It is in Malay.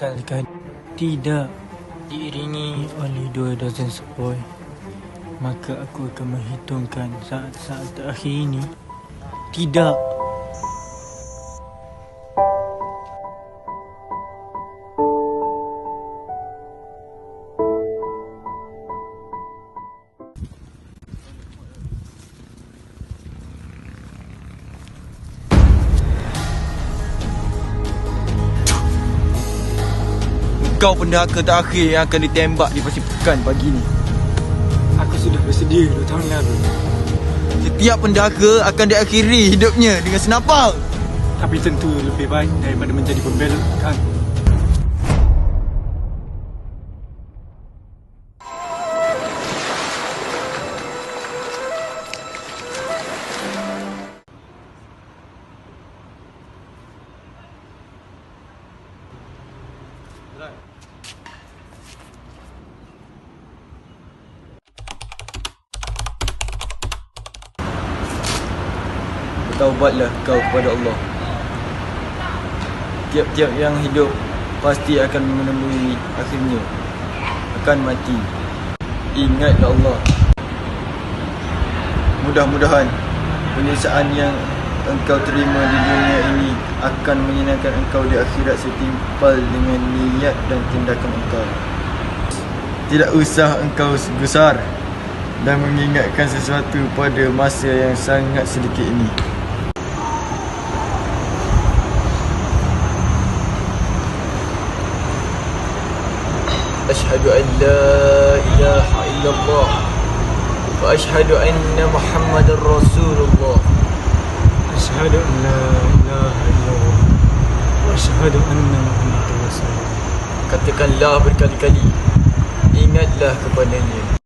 asalkan tidak diiringi oleh 2 dozen sepoi, maka aku akan menghitungkan saat-saat terakhir ini. Tidak. Kau pendahaka terakhir yang akan ditembak di Pasir Pekan pagi ni. Aku sudah bersedia 2 tahun lalu. Setiap pendahaka akan diakhiri hidupnya dengan senapang. Tapi tentu lebih baik daripada menjadi pembelot kami. Taubatlah kau kepada Allah. Tiap-tiap yang hidup pasti akan menemui akhirnya, akan mati. Ingatlah Allah. Mudah-mudahan penyiksaan yang engkau terima di dunia ini akan menyenangkan engkau di akhirat setimpal dengan niat dan tindakan engkau. Tidak usah engkau gusar dan mengingatkan sesuatu pada masa yang sangat sedikit ini. Asyhadu an la ilaha illallah wa asyhadu anna Muhammadar Rasulullah. Asyhadu an la ilaha illallah wa asyhadu anna Muhammadar Rasulullah. Katakanlah berkali-kali, ingatlah kepadanya.